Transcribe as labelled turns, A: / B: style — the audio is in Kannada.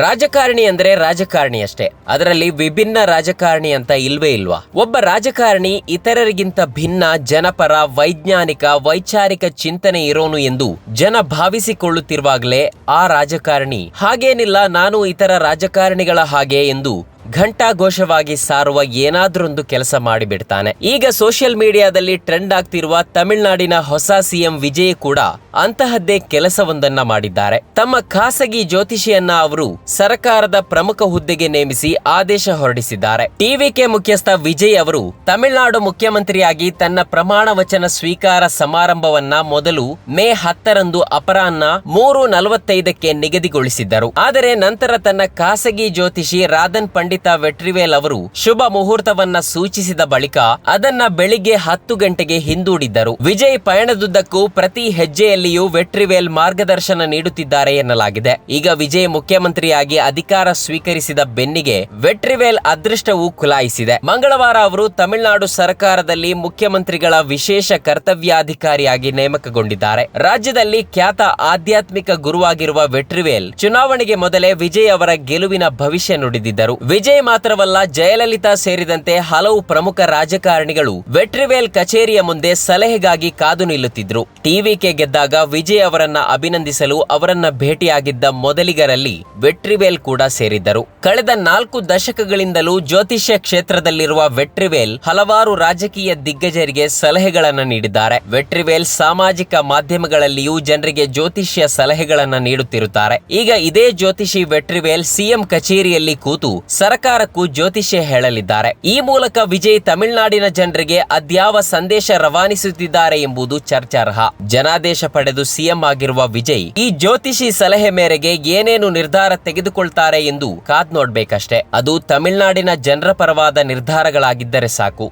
A: ರಾಜಕಾರಣಿ ಅಂದ್ರೆ ರಾಜಕಾರಣಿ ಅಷ್ಟೇ, ಅದರಲ್ಲಿ ವಿಭಿನ್ನ ರಾಜಕಾರಣಿ ಅಂತ ಇಲ್ವೇ ಇಲ್ವಾ? ಒಬ್ಬ ರಾಜಕಾರಣಿ ಇತರರಿಗಿಂತ ಭಿನ್ನ, ಜನಪರ, ವೈಜ್ಞಾನಿಕ, ವೈಚಾರಿಕ ಚಿಂತನೆ ಇರೋನು ಎಂದು ಜನ ಭಾವಿಸಿಕೊಳ್ಳುತ್ತಿರುವಾಗಲೇ ಆ ರಾಜಕಾರಣಿ ಹಾಗೇನಿಲ್ಲ, ನಾನು ಇತರ ರಾಜಕಾರಣಿಗಳ ಹಾಗೆ ಎಂದು ಘಂಟಾಘೋಷವಾಗಿ ಸಾರುವ ಏನಾದ್ರೊಂದು ಕೆಲಸ ಮಾಡಿಬಿಡ್ತಾನೆ. ಈಗ ಸೋಷಿಯಲ್ ಮೀಡಿಯಾದಲ್ಲಿ ಟ್ರೆಂಡ್ ಆಗ್ತಿರುವ ತಮಿಳುನಾಡಿನ ಹೊಸ ಸಿಎಂ ವಿಜಯ್ ಕೂಡ ಅಂತಹದ್ದೇ ಕೆಲಸವೊಂದನ್ನ ಮಾಡಿದ್ದಾರೆ. ತಮ್ಮ ಖಾಸಗಿ ಜ್ಯೋತಿಷಿಯನ್ನ ಅವರು ಸರ್ಕಾರದ ಪ್ರಮುಖ ಹುದ್ದೆಗೆ ನೇಮಿಸಿ ಆದೇಶ ಹೊರಡಿಸಿದ್ದಾರೆ. ಟಿವಿಕೆ ಮುಖ್ಯಸ್ಥ ವಿಜಯ್ ಅವರು ತಮಿಳುನಾಡು ಮುಖ್ಯಮಂತ್ರಿಯಾಗಿ ತನ್ನ ಪ್ರಮಾಣ ವಚನ ಸ್ವೀಕಾರ ಸಮಾರಂಭವನ್ನ ಮೊದಲು ಮೇ 10ರಂದು ಅಪರಾಹ್ನ 3:45ಕ್ಕೆ ನಿಗದಿಗೊಳಿಸಿದ್ದರು. ಆದರೆ ನಂತರ ತನ್ನ ಖಾಸಗಿ ಜ್ಯೋತಿಷಿ ರಾಧನ್ ಪಂಡಿತ ವೆಟ್ರಿವೇಲ್ ಅವರು ಶುಭ ಮುಹೂರ್ತವನ್ನ ಸೂಚಿಸಿದ ಬಳಿಕ ಅದನ್ನ ಬೆಳಿಗ್ಗೆ 10 ಗಂಟೆಗೆ ಹಿಂದೂಡಿದ್ದರು. ವಿಜಯ್ ಪಯಣದುದ್ದಕ್ಕೂ ಪ್ರತಿ ಹೆಜ್ಜೆಯಲ್ಲಿಯೂ ವೆಟ್ರಿವೇಲ್ ಮಾರ್ಗದರ್ಶನ ನೀಡುತ್ತಿದ್ದಾರೆ ಎನ್ನಲಾಗಿದೆ. ಈಗ ವಿಜಯ್ ಮುಖ್ಯಮಂತ್ರಿಯಾಗಿ ಅಧಿಕಾರ ಸ್ವೀಕರಿಸಿದ ಬೆನ್ನಿಗೆ ವೆಟ್ರಿವೇಲ್ ಅದೃಷ್ಟವು ಖುಲಾಯಿಸಿದೆ. ಮಂಗಳವಾರ ಅವರು ತಮಿಳುನಾಡು ಸರ್ಕಾರದಲ್ಲಿ ಮುಖ್ಯಮಂತ್ರಿಗಳ ವಿಶೇಷ ಕರ್ತವ್ಯಾಧಿಕಾರಿಯಾಗಿ ನೇಮಕಗೊಂಡಿದ್ದಾರೆ. ರಾಜ್ಯದಲ್ಲಿ ಖ್ಯಾತ ಆಧ್ಯಾತ್ಮಿಕ ಗುರುವಾಗಿರುವ ವೆಟ್ರಿವೇಲ್ ಚುನಾವಣೆಗೆ ಮೊದಲೇ ವಿಜಯ್ ಅವರ ಗೆಲುವಿನ ಭವಿಷ್ಯ ನುಡಿದಿದ್ದರು. ವಿಜಯ್ ಮಾತ್ರವಲ್ಲ, ಜಯಲಲಿತಾ ಸೇರಿದಂತೆ ಹಲವು ಪ್ರಮುಖ ರಾಜಕಾರಣಿಗಳು ವೆಟ್ರಿವೇಲ್ ಕಚೇರಿಯ ಮುಂದೆ ಸಲಹೆಗಾಗಿ ಕಾದು ನಿಲ್ಲುತ್ತಿದ್ರು. ಟಿವಿಕೆ ಗೆದ್ದಾಗ ವಿಜಯ್ ಅವರನ್ನ ಅಭಿನಂದಿಸಲು ಅವರನ್ನ ಭೇಟಿಯಾಗಿದ್ದ ಮೊದಲಿಗರಲ್ಲಿ ವೆಟ್ರಿವೇಲ್ ಕೂಡ ಸೇರಿದ್ದರು. ಕಳೆದ 4 ದಶಕಗಳಿಂದಲೂ ಜ್ಯೋತಿಷ್ಯ ಕ್ಷೇತ್ರದಲ್ಲಿರುವ ವೆಟ್ರಿವೇಲ್ ಹಲವಾರು ರಾಜಕೀಯ ದಿಗ್ಗಜರಿಗೆ ಸಲಹೆಗಳನ್ನ ನೀಡಿದ್ದಾರೆ. ವೆಟ್ರಿವೇಲ್ ಸಾಮಾಜಿಕ ಮಾಧ್ಯಮಗಳಲ್ಲಿಯೂ ಜನರಿಗೆ ಜ್ಯೋತಿಷ್ಯ ಸಲಹೆಗಳನ್ನ ನೀಡುತ್ತಿರುತ್ತಾರೆ. ಈಗ ಇದೇ ಜ್ಯೋತಿಷಿ ವೆಟ್ರಿವೇಲ್ ಸಿಎಂ ಕಚೇರಿಯಲ್ಲಿ ಕೂತು ಸರ್ಕಾರಕ್ಕೂ ಜ್ಯೋತಿಷ್ಯ ಹೇಳಲಿದ್ದಾರೆ. ಈ ಮೂಲಕ ವಿಜಯ್ ತಮಿಳುನಾಡಿನ ಜನರಿಗೆ ಅದ್ಯಾವ ಸಂದೇಶ ರವಾನಿಸುತ್ತಿದ್ದಾರೆ ಎಂಬುದು ಚರ್ಚಾರ್ಹ. ಜನಾದೇಶ ಪಡೆದು ಸಿಎಂ ಆಗಿರುವ ವಿಜಯ್ ಈ ಜ್ಯೋತಿಷಿ ಸಲಹೆ ಮೇರೆಗೆ ಏನೇನು ನಿರ್ಧಾರ ತೆಗೆದುಕೊಳ್ತಾರೆ ಎಂದು ಕಾದ್ ನೋಡ್ಬೇಕಷ್ಟೇ. ಅದು ತಮಿಳುನಾಡಿನ ಜನರ ಪರವಾದ ನಿರ್ಧಾರಗಳಾಗಿದ್ದರೆ ಸಾಕು.